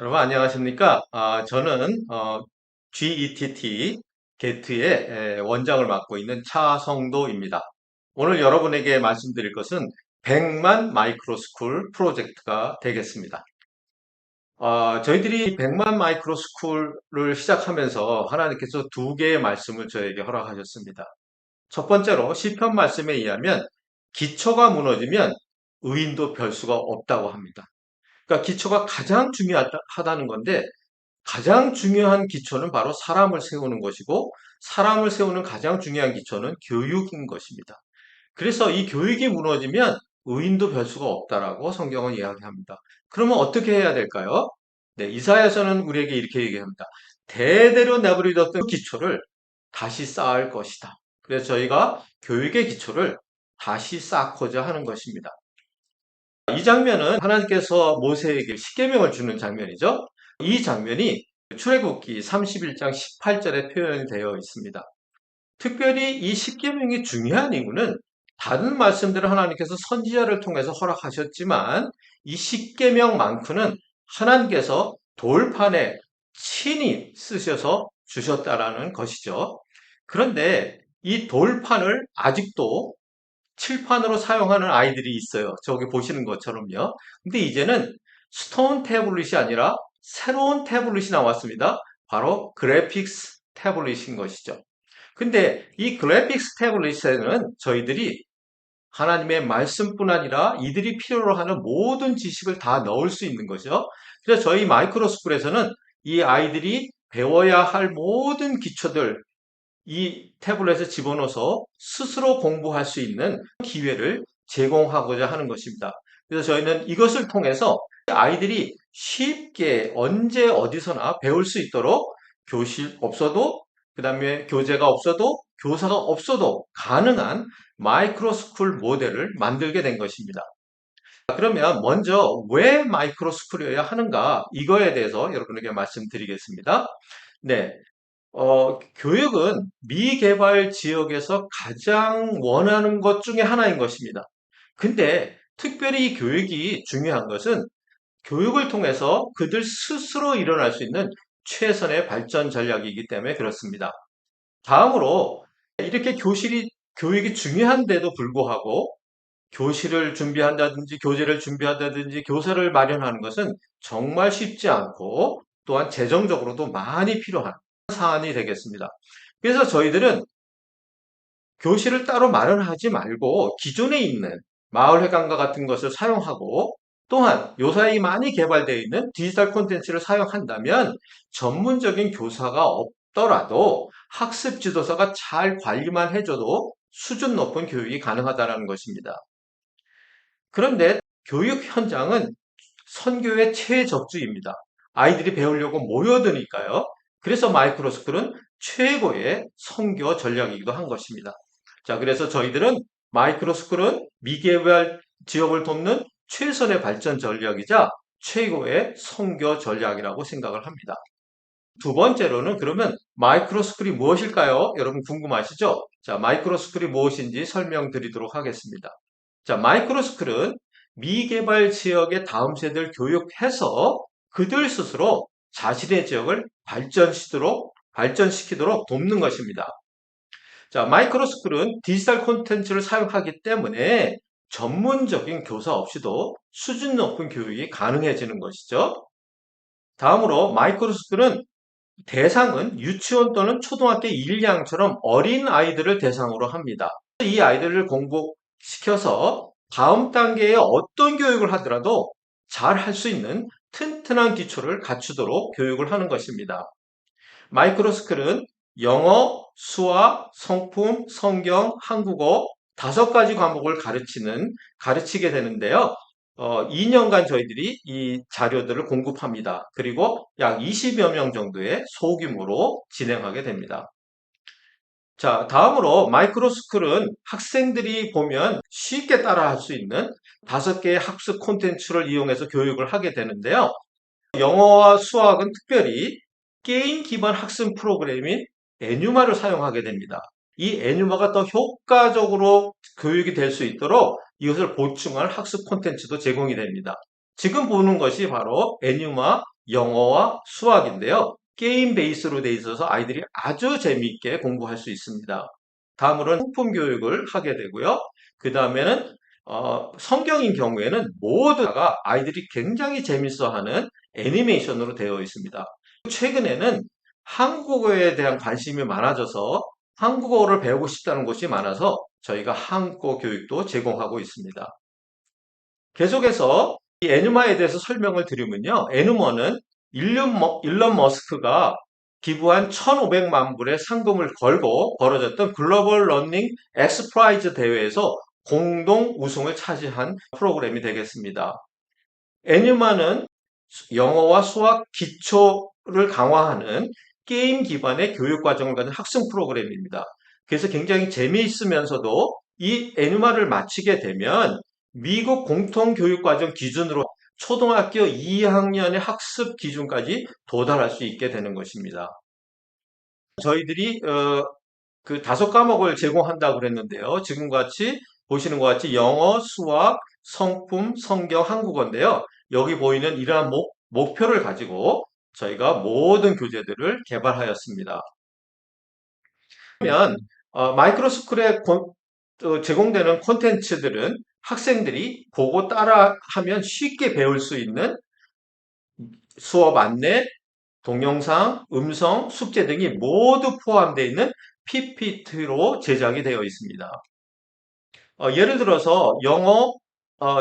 여러분 안녕하십니까? 저는 GET의 원장을 맡고 있는 차성도입니다. 오늘 여러분에게 말씀드릴 것은 100만 마이크로스쿨 프로젝트가 되겠습니다. 저희들이 100만 마이크로스쿨을 시작하면서 하나님께서 두 개의 말씀을 저에게 허락하셨습니다. 첫 번째로 시편 말씀에 의하면 기초가 무너지면 의인도 별 수가 없다고 합니다. 그러니까 기초가 가장 중요하다는 건데 가장 중요한 기초는 바로 사람을 세우는 것이고 사람을 세우는 가장 중요한 기초는 교육인 것입니다. 그래서 이 교육이 무너지면 의인도 별 수가 없다라고 성경은 이야기합니다. 그러면 어떻게 해야 될까요? 네, 이사야서는 우리에게 이렇게 얘기합니다. 대대로 내버려뒀던 기초를 다시 쌓을 것이다. 그래서 저희가 교육의 기초를 다시 쌓고자 하는 것입니다. 이 장면은 하나님께서 모세에게 십계명을 주는 장면이죠. 이 장면이 출애굽기 31장 18절에 표현이 되어 있습니다. 특별히 이 십계명이 중요한 이유는 다른 말씀들을 하나님께서 선지자를 통해서 허락하셨지만 이 십계명만큼은 하나님께서 돌판에 친히 쓰셔서 주셨다라는 것이죠. 그런데 이 돌판을 아직도 칠판으로 사용하는 아이들이 있어요. 저기 보시는 것처럼요. 근데 이제는 스톤 태블릿이 아니라 새로운 태블릿이 나왔습니다. 바로 그래픽스 태블릿인 것이죠. 근데 이 그래픽스 태블릿에는 저희들이 하나님의 말씀뿐 아니라 이들이 필요로 하는 모든 지식을 다 넣을 수 있는 거죠. 그래서 저희 마이크로스쿨에서는 이 아이들이 배워야 할 모든 기초들, 이 태블릿에 집어넣어서 스스로 공부할 수 있는 기회를 제공하고자 하는 것입니다. 그래서 저희는 이것을 통해서 아이들이 쉽게 언제 어디서나 배울 수 있도록 교실 없어도, 그 다음에 교재가 없어도, 교사가 없어도 가능한 마이크로스쿨 모델을 만들게 된 것입니다. 그러면 먼저 왜 마이크로스쿨이어야 하는가, 이거에 대해서 여러분에게 말씀드리겠습니다. 네, 교육은 미개발 지역에서 가장 원하는 것 중에 하나인 것입니다. 근데 특별히 이 교육이 중요한 것은 교육을 통해서 그들 스스로 일어날 수 있는 최선의 발전 전략이기 때문에 그렇습니다. 다음으로 이렇게 교육이 중요한데도 불구하고 교실을 준비한다든지 교재를 준비한다든지 교사를 마련하는 것은 정말 쉽지 않고 또한 재정적으로도 많이 필요한 사안이 되겠습니다. 그래서 저희들은 교실을 따로 마련하지 말고 기존에 있는 마을회관과 같은 것을 사용하고 또한 요사이 많이 개발되어 있는 디지털 콘텐츠를 사용한다면 전문적인 교사가 없더라도 학습 지도사가 잘 관리만 해줘도 수준 높은 교육이 가능하다는 것입니다. 그런데 교육 현장은 선교의 최적지입니다. 아이들이 배우려고 모여드니까요. 그래서 마이크로스쿨은 최고의 선교 전략이기도 한 것입니다. 자, 그래서 저희들은 마이크로스쿨은 미개발 지역을 돕는 최선의 발전 전략이자 최고의 선교 전략이라고 생각을 합니다. 두 번째로는 그러면 마이크로스쿨이 무엇일까요? 여러분 궁금하시죠? 자, 마이크로스쿨이 무엇인지 설명드리도록 하겠습니다. 자, 마이크로스쿨은 미개발 지역의 다음 세대를 교육해서 그들 스스로 자신의 지역을 발전시키도록 돕는 것입니다. 자, 마이크로스쿨은 디지털 콘텐츠를 사용하기 때문에 전문적인 교사 없이도 수준 높은 교육이 가능해지는 것이죠. 다음으로 마이크로스쿨은 대상은 유치원 또는 초등학교 1, 2학년처럼 어린 아이들을 대상으로 합니다. 이 아이들을 공부시켜서 다음 단계에 어떤 교육을 하더라도 잘 할 수 있는 튼튼한 기초를 갖추도록 교육을 하는 것입니다. 마이크로스쿨은 영어, 수학, 성품, 성경, 한국어 5가지 과목을 가르치게 되는데요. 2년간 저희들이 이 자료들을 공급합니다. 그리고 약 20여 명 정도의 소규모로 진행하게 됩니다. 자, 다음으로 마이크로스쿨은 학생들이 보면 쉽게 따라할 수 있는 5개의 학습 콘텐츠를 이용해서 교육을 하게 되는데요. 영어와 수학은 특별히 게임 기반 학습 프로그램인 에뉴마를 사용하게 됩니다. 이 에뉴마가 더 효과적으로 교육이 될 수 있도록 이것을 보충할 학습 콘텐츠도 제공이 됩니다. 지금 보는 것이 바로 에뉴마 영어와 수학인데요. 게임 베이스로 돼 있어서 아이들이 아주 재미있게 공부할 수 있습니다. 다음으로는 소품 교육을 하게 되고요. 그 다음에는 성경인 경우에는 모두 다가 아이들이 굉장히 재밌어하는 애니메이션으로 되어 있습니다. 최근에는 한국어에 대한 관심이 많아져서 한국어를 배우고 싶다는 곳이 많아서 저희가 한국어 교육도 제공하고 있습니다. 계속해서 이 에누마에 대해서 설명을 드리면요. 에누머는 일론 머스크가 기부한 1,500만 불의 상금을 걸고 벌어졌던 글로벌 러닝 엑스프라이즈 대회에서 공동 우승을 차지한 프로그램이 되겠습니다. 에뉴마는 영어와 수학 기초를 강화하는 게임 기반의 교육 과정을 가진 학습 프로그램입니다. 그래서 굉장히 재미있으면서도 이 에뉴마를 마치게 되면 미국 공통교육과정 기준으로 초등학교 2학년의 학습 기준까지 도달할 수 있게 되는 것입니다. 저희들이 그 5과목을 제공한다고 그랬는데요. 지금과 같이 보시는 것 같이 영어, 수학, 성품, 성경, 한국어인데요. 여기 보이는 이러한 목표를 가지고 저희가 모든 교재들을 개발하였습니다. 그러면 마이크로스쿨에 제공되는 콘텐츠들은 학생들이 보고 따라하면 쉽게 배울 수 있는 수업 안내, 동영상, 음성, 숙제 등이 모두 포함되어 있는 PPT로 제작이 되어 있습니다. 예를 들어서 영어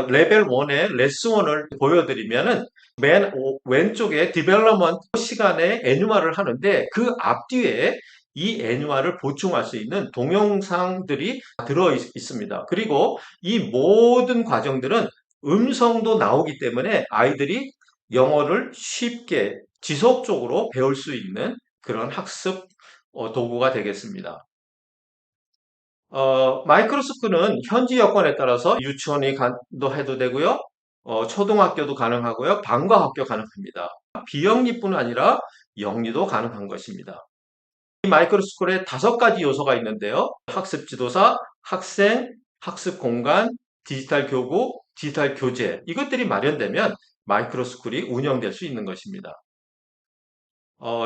레벨 1의 레슨 1을 보여드리면은 맨 왼쪽에 디벨로먼트 시간에 애니화를 하는데 그 앞뒤에 이 애니화를 보충할 수 있는 동영상들이 들어 있습니다. 그리고 이 모든 과정들은 음성도 나오기 때문에 아이들이 영어를 쉽게 지속적으로 배울 수 있는 그런 학습 도구가 되겠습니다. 마이크로스쿨은 현지 여건에 따라서 유치원이 도 해도 되고요. 초등학교도 가능하고요. 방과학교 가능합니다. 비영리뿐 아니라 영리도 가능한 것입니다. 이 마이크로스쿨에 5가지 요소가 있는데요. 학습 지도사, 학생, 학습 공간, 디지털 교구, 디지털 교재 이것들이 마련되면 마이크로스쿨이 운영될 수 있는 것입니다.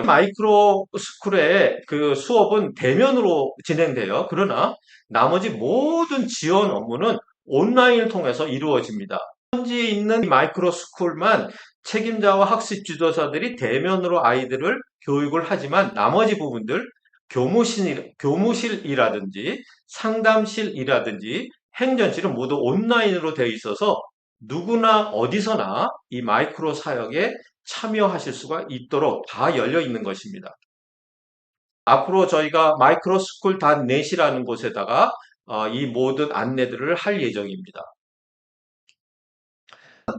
마이크로 스쿨의 그 수업은 대면으로 진행돼요. 그러나 나머지 모든 지원 업무는 온라인을 통해서 이루어집니다. 현지에 있는 마이크로 스쿨만 책임자와 학습 지도사들이 대면으로 아이들을 교육을 하지만 나머지 부분들 교무실이라든지 상담실이라든지 행정실은 모두 온라인으로 되어 있어서 누구나 어디서나 이 마이크로 사역에 참여하실 수가 있도록 다 열려 있는 것입니다. 앞으로 저희가 microschool.net이라는 곳에다가 이 모든 안내들을 할 예정입니다.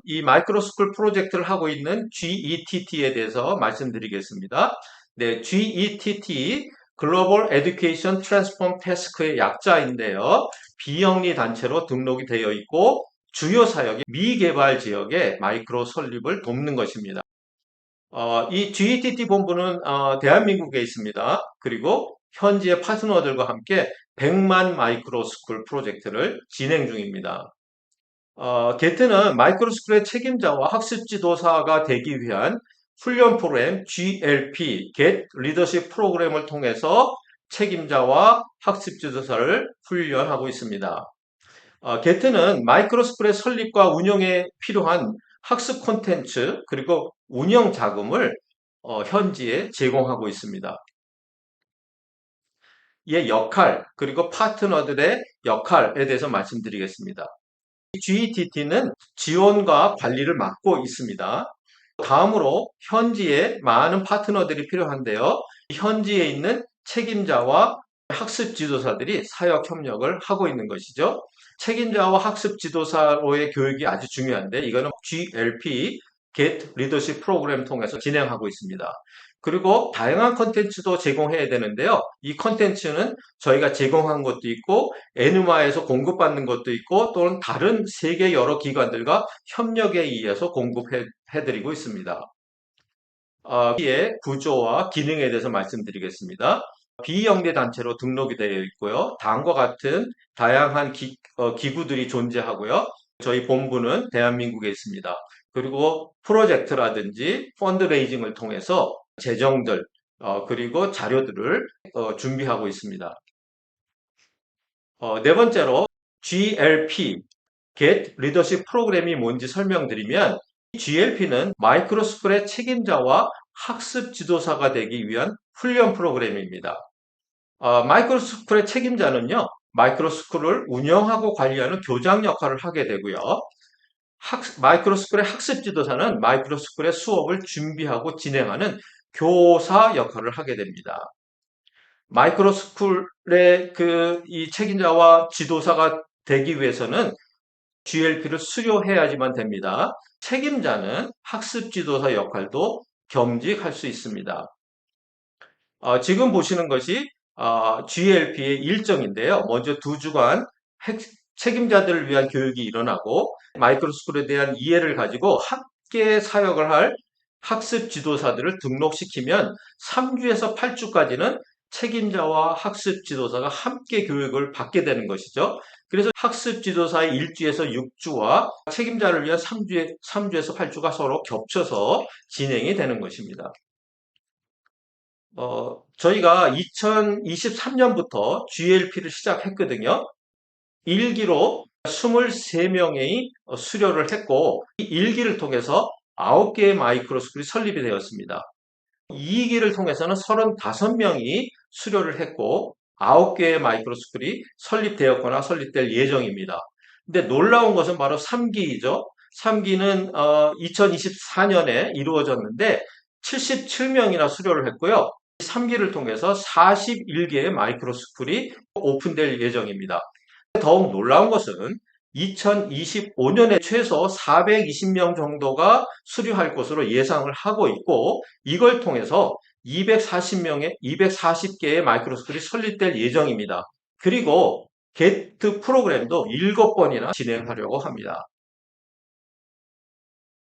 이 마이크로스쿨 프로젝트를 하고 있는 GETT에 대해서 말씀드리겠습니다. 네, GETT 글로벌 에듀케이션 트랜스폼 태스크의 약자인데요. 비영리 단체로 등록이 되어 있고 주요 사역이 미개발 지역의 마이크로 설립을 돕는 것입니다. 이 GETT 본부는 대한민국에 있습니다. 그리고 현지의 파트너들과 함께 100만 마이크로스쿨 프로젝트를 진행 중입니다. 게트는 마이크로스쿨의 책임자와 학습 지도사가 되기 위한 훈련 프로그램 GLP, Get Leadership 프로그램을 통해서 책임자와 학습 지도사를 훈련하고 있습니다. 게트는 마이크로스쿨의 설립과 운영에 필요한 학습 콘텐츠 그리고 운영 자금을 현지에 제공하고 있습니다. 이의 역할 그리고 파트너들의 역할에 대해서 말씀드리겠습니다. GETT는 지원과 관리를 맡고 있습니다. 다음으로 현지에 많은 파트너들이 필요한데요. 현지에 있는 책임자와 학습 지도사들이 사역 협력을 하고 있는 것이죠. 책임자와 학습 지도사로의 교육이 아주 중요한데 이거는 GLP, Get Leadership 프로그램 통해서 진행하고 있습니다. 그리고 다양한 컨텐츠도 제공해야 되는데요. 이 컨텐츠는 저희가 제공한 것도 있고 에누마에서 공급받는 것도 있고 또는 다른 세계 여러 기관들과 협력에 의해서 공급해드리고 있습니다. 이의 구조와 기능에 대해서 말씀드리겠습니다. 비영리 단체로 등록이 되어 있고요. 다음과 같은 다양한 기구들이 존재하고요. 저희 본부는 대한민국에 있습니다. 그리고 프로젝트라든지 펀드레이징을 통해서 재정들, 그리고 자료들을 준비하고 있습니다. 네 번째로 GLP, Get Leadership 프로그램이 뭔지 설명드리면 GLP는 마이크로스쿨의 책임자와 학습 지도사가 되기 위한 훈련 프로그램입니다. 마이크로스쿨의 책임자는요, 마이크로스쿨을 운영하고 관리하는 교장 역할을 하게 되고요. 마이크로스쿨의 학습 지도사는 마이크로스쿨의 수업을 준비하고 진행하는 교사 역할을 하게 됩니다. 마이크로스쿨의 이 책임자와 지도사가 되기 위해서는 GLP를 수료해야지만 됩니다. 책임자는 학습 지도사 역할도 겸직할 수 있습니다. 지금 보시는 것이 GLP의 일정인데요. 먼저 2주간 책임자들을 위한 교육이 일어나고 마이크로스쿨에 대한 이해를 가지고 함께 사역을 할 학습 지도사들을 등록시키면 3주에서 8주까지는 책임자와 학습 지도사가 함께 교육을 받게 되는 것이죠. 그래서 학습 지도사의 1주에서 6주와 책임자를 위한 3주에서 8주가 서로 겹쳐서 진행이 되는 것입니다. 저희가 2023년부터 GLP를 시작했거든요. 1기로 23명이 수료를 했고, 이 1기를 통해서 9개의 마이크로스쿨이 설립이 되었습니다. 2기를 통해서는 35명이 수료를 했고, 9개의 마이크로스쿨이 설립되었거나 설립될 예정입니다. 근데 놀라운 것은 바로 3기이죠. 3기는 2024년에 이루어졌는데 77명이나 수료를 했고요. 3기를 통해서 41개의 마이크로스쿨이 오픈될 예정입니다. 더욱 놀라운 것은 2025년에 최소 420명 정도가 수료할 것으로 예상을 하고 있고, 이걸 통해서 240개의 마이크로스쿨이 설립될 예정입니다. 그리고 게트 프로그램도 7번이나 진행하려고 합니다.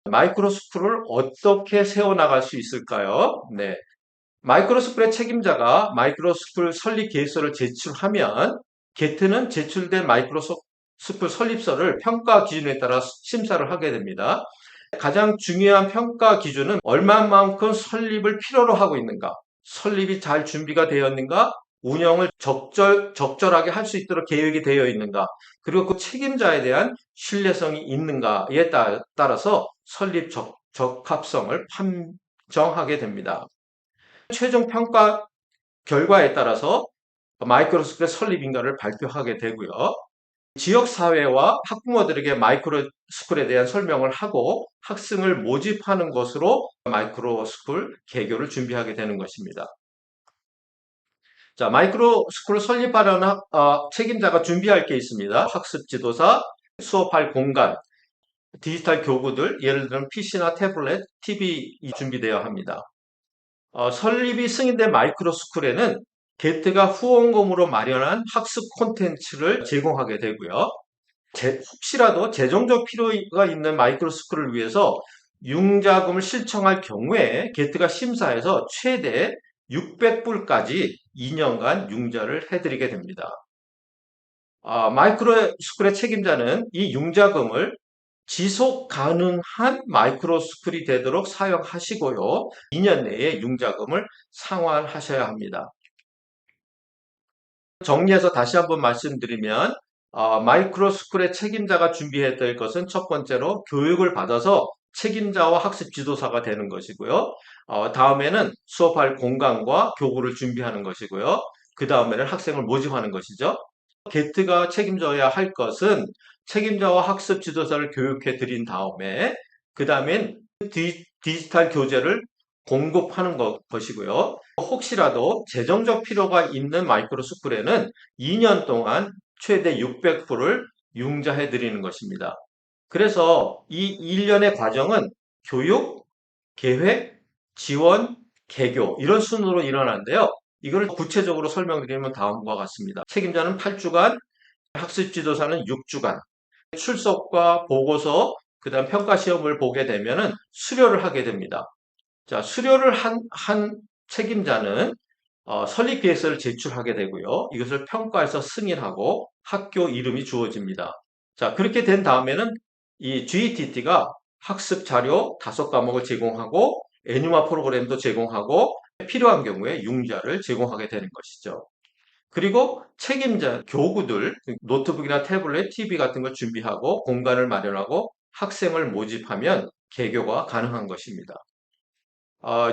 마이크로스쿨을 어떻게 세워나갈 수 있을까요? 네. 마이크로스쿨의 책임자가 마이크로스쿨 설립 계획서를 제출하면 게트는 제출된 마이크로스쿨 설립서를 평가 기준에 따라 심사를 하게 됩니다. 가장 중요한 평가 기준은 얼마만큼 설립을 필요로 하고 있는가, 설립이 잘 준비가 되어 있는가, 운영을 적절하게 할 수 있도록 계획이 되어 있는가, 그리고 그 책임자에 대한 신뢰성이 있는가에 따라서 설립 적합성을 판정하게 됩니다. 최종 평가 결과에 따라서 마이크로스쿨의 설립인가를 발표하게 되고요. 지역사회와 학부모들에게 마이크로스쿨에 대한 설명을 하고 학생을 모집하는 것으로 마이크로스쿨 개교를 준비하게 되는 것입니다. 자, 마이크로스쿨을 설립하려는 책임자가 준비할 게 있습니다. 학습 지도사, 수업할 공간, 디지털 교구들, 예를 들면 PC나 태블릿, TV 준비되어야 합니다. 설립이 승인된 마이크로스쿨에는 게트가 후원금으로 마련한 학습 콘텐츠를 제공하게 되고요. 혹시라도 재정적 필요가 있는 마이크로스쿨을 위해서 융자금을 신청할 경우에 게트가 심사해서 최대 600불까지 2년간 융자를 해드리게 됩니다. 마이크로스쿨의 책임자는 이 융자금을 지속 가능한 마이크로스쿨이 되도록 사용하시고요. 2년 내에 융자금을 상환하셔야 합니다. 정리해서 다시 한번 말씀드리면 마이크로스쿨의 책임자가 준비해야 될 것은 첫 번째로 교육을 받아서 책임자와 학습 지도사가 되는 것이고요. 다음에는 수업할 공간과 교구를 준비하는 것이고요. 그 다음에는 학생을 모집하는 것이죠. 게트가 책임져야 할 것은 책임자와 학습 지도사를 교육해 드린 다음에 그 다음엔 디지털 교재를 공급하는 것이고요. 혹시라도 재정적 필요가 있는 마이크로스쿨에는 2년 동안 최대 600불을 융자해 드리는 것입니다. 그래서 이 1년의 과정은 교육, 계획, 지원, 개교 이런 순으로 일어나는데요. 이걸 구체적으로 설명드리면 다음과 같습니다. 책임자는 8주간, 학습 지도사는 6주간, 출석과 보고서, 그 다음 평가 시험을 보게 되면은 수료를 하게 됩니다. 자, 수료를 한 책임자는 설립 계획서를 제출하게 되고요. 이것을 평가해서 승인하고 학교 이름이 주어집니다. 자, 그렇게 된 다음에는 이 GTT가 학습 자료 5과목을 제공하고 애니마 프로그램도 제공하고 필요한 경우에 융자를 제공하게 되는 것이죠. 그리고 책임자 교구들, 노트북이나 태블릿, TV 같은 걸 준비하고 공간을 마련하고 학생을 모집하면 개교가 가능한 것입니다.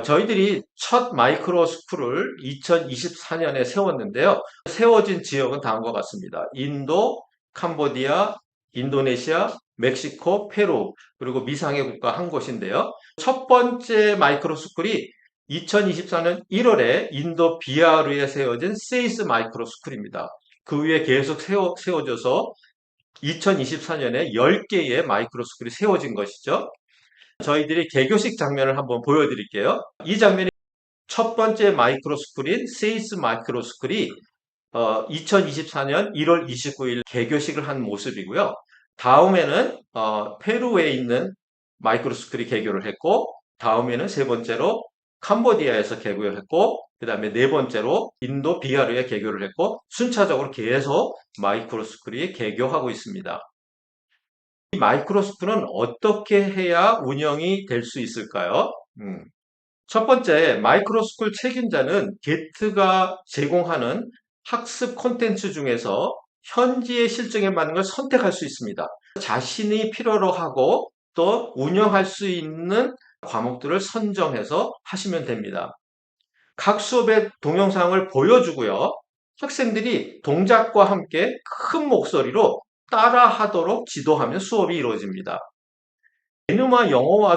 저희들이 첫 마이크로 스쿨을 2024년에 세웠는데요. 세워진 지역은 다음과 같습니다. 인도, 캄보디아, 인도네시아, 멕시코, 페루, 그리고 미상의 국가 한 곳인데요. 첫 번째 마이크로 스쿨이 2024년 1월에 인도 비하르에 세워진 세이스 마이크로 스쿨입니다. 그 위에 계속 세워져서 2024년에 10개의 마이크로 스쿨이 세워진 것이죠. 저희들이 개교식 장면을 한번 보여드릴게요. 이 장면이 첫 번째 마이크로 스쿨인 세이스 마이크로 스쿨이 2024년 1월 29일 개교식을 한 모습이고요. 다음에는 페루에 있는 마이크로 스쿨이 개교를 했고, 다음에는 세 번째로 캄보디아에서 개교를 했고, 그 다음에 네 번째로 인도 비하르에 개교를 했고, 순차적으로 계속 마이크로 스쿨이 개교하고 있습니다. 이 마이크로스쿨은 어떻게 해야 운영이 될 수 있을까요? 첫 번째, 마이크로스쿨 책임자는 게트가 제공하는 학습 콘텐츠 중에서 현지의 실정에 맞는 걸 선택할 수 있습니다. 자신이 필요로 하고 또 운영할 수 있는 과목들을 선정해서 하시면 됩니다. 각 수업의 동영상을 보여주고요. 학생들이 동작과 함께 큰 목소리로 따라하도록 지도하면 수업이 이루어집니다. 애니마 영어와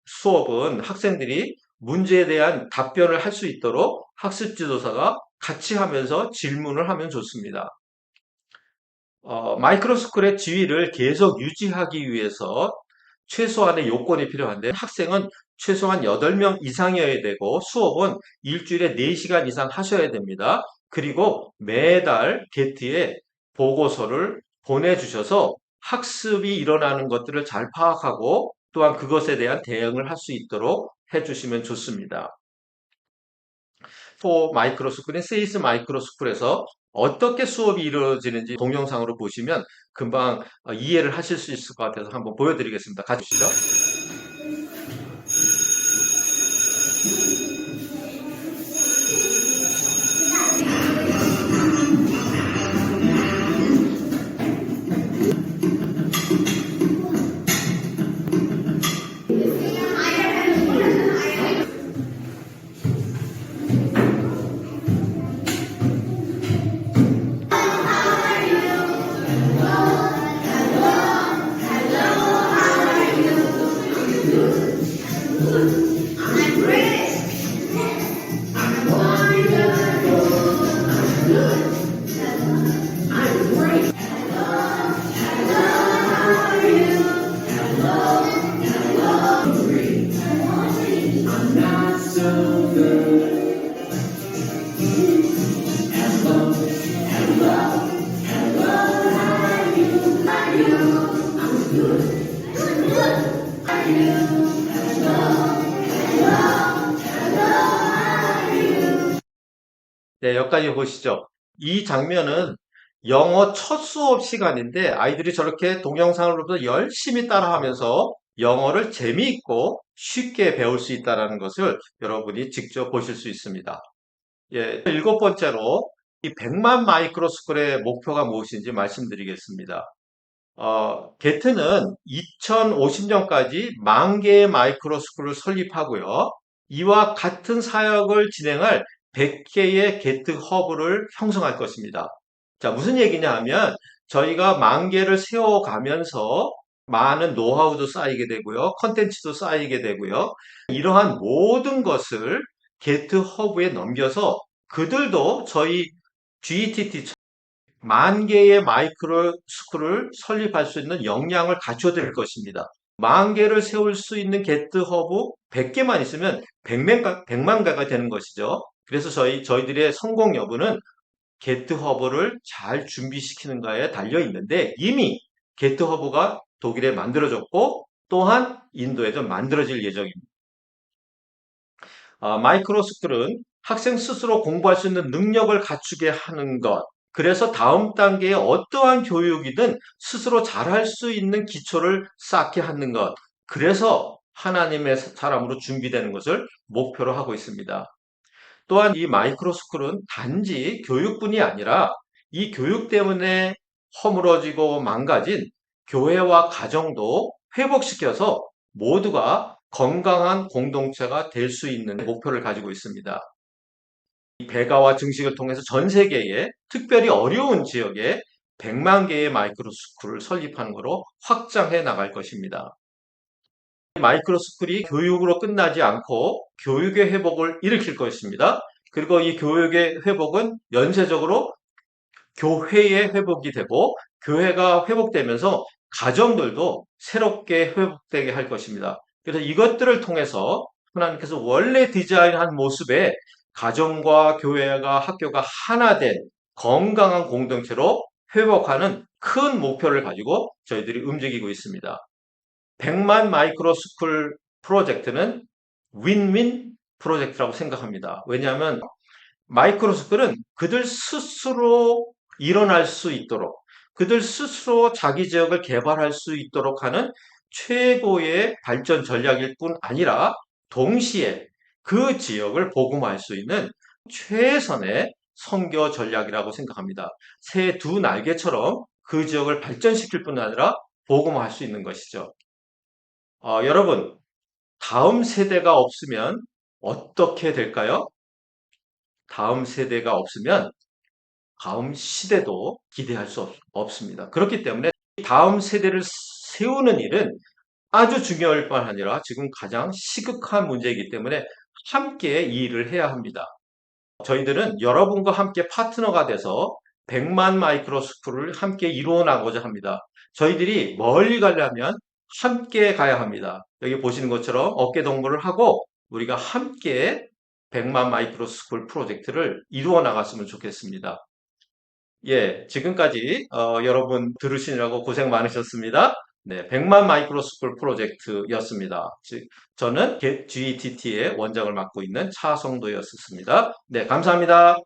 수업은 학생들이 문제에 대한 답변을 할 수 있도록 학습 지도사가 같이 하면서 질문을 하면 좋습니다. 마이크로스쿨의 지위를 계속 유지하기 위해서 최소한의 요건이 필요한데 학생은 최소한 8명 이상이어야 되고 수업은 일주일에 4시간 이상 하셔야 됩니다. 그리고 매달 게트에 보고서를 보내주셔서 학습이 일어나는 것들을 잘 파악하고 또한 그것에 대한 대응을 할 수 있도록 해주시면 좋습니다. 마이크로스쿨인 세이스 마이크로스쿨에서 어떻게 수업이 이루어지는지 동영상으로 보시면 금방 이해를 하실 수 있을 것 같아서 한번 보여드리겠습니다. 가주시죠. 네, 여기까지 보시죠. 이 장면은 영어 첫 수업 시간인데 아이들이 저렇게 동영상을 보면서 열심히 따라하면서 영어를 재미있고 쉽게 배울 수 있다는 것을 여러분이 직접 보실 수 있습니다. 예, 일곱 번째로 이 100만 마이크로스쿨의 목표가 무엇인지 말씀드리겠습니다. 게트는 2050년까지 10,000개의 마이크로스쿨을 설립하고요. 이와 같은 사역을 진행할 100개의 게트 허브를 형성할 것입니다. 자, 무슨 얘기냐 하면 저희가 10,000개를 세워가면서 많은 노하우도 쌓이게 되고요. 컨텐츠도 쌓이게 되고요. 이러한 모든 것을 게트 허브에 넘겨서 그들도 저희 GTT 10,000개의 마이크로 스쿨을 설립할 수 있는 역량을 갖춰드릴 것입니다. 10,000개를 세울 수 있는 게트 허브 100개만 있으면 100만 가가 되는 것이죠. 그래서 저희들의 성공 여부는 게트 허브를 잘 준비시키는가에 달려 있는데 이미 게트 허브가 독일에 만들어졌고 또한 인도에도 만들어질 예정입니다. 마이크로 스쿨은 학생 스스로 공부할 수 있는 능력을 갖추게 하는 것, 그래서 다음 단계에 어떠한 교육이든 스스로 잘할 수 있는 기초를 쌓게 하는 것. 그래서 하나님의 사람으로 준비되는 것을 목표로 하고 있습니다. 또한 이 마이크로스쿨은 단지 교육뿐이 아니라 이 교육 때문에 허물어지고 망가진 교회와 가정도 회복시켜서 모두가 건강한 공동체가 될 수 있는 목표를 가지고 있습니다. 이 배가와 증식을 통해서 전 세계에 특별히 어려운 지역에 100만 개의 마이크로스쿨을 설립하는 것으로 확장해 나갈 것입니다. 마이크로스쿨이 교육으로 끝나지 않고 교육의 회복을 일으킬 것입니다. 그리고 이 교육의 회복은 연쇄적으로 교회의 회복이 되고 교회가 회복되면서 가정들도 새롭게 회복되게 할 것입니다. 그래서 이것들을 통해서 하나님께서 원래 디자인한 모습의 가정과 교회가 학교가 하나 된 건강한 공동체로 회복하는 큰 목표를 가지고 저희들이 움직이고 있습니다. 100만 마이크로스쿨 프로젝트는 윈윈 프로젝트라고 생각합니다. 왜냐하면 마이크로스쿨은 그들 스스로 일어날 수 있도록, 그들 스스로 자기 지역을 개발할 수 있도록 하는 최고의 발전 전략일 뿐 아니라 동시에 그 지역을 복음화할 수 있는 최선의 선교 전략이라고 생각합니다. 새 두 날개처럼 그 지역을 발전시킬 뿐 아니라 복음화할 수 있는 것이죠. 여러분, 다음 세대가 없으면 어떻게 될까요? 다음 세대가 없으면 다음 시대도 기대할 수 없습니다. 그렇기 때문에 다음 세대를 세우는 일은 아주 중요할 뿐 아니라 지금 가장 시급한 문제이기 때문에 함께 이 일을 해야 합니다. 저희들은 여러분과 함께 파트너가 돼서 100만 마이크로스쿨을 함께 이루어 나가고자 합니다. 저희들이 멀리 가려면 함께 가야 합니다. 여기 보시는 것처럼 어깨 동무를 하고 우리가 함께 100만 마이크로스쿨 프로젝트를 이루어 나갔으면 좋겠습니다. 예, 지금까지 여러분 들으시느라고 고생 많으셨습니다. 네, 100만 마이크로스쿨 프로젝트였습니다. 저는 GTT의 원장을 맡고 있는 차성도였습니다. 네, 감사합니다.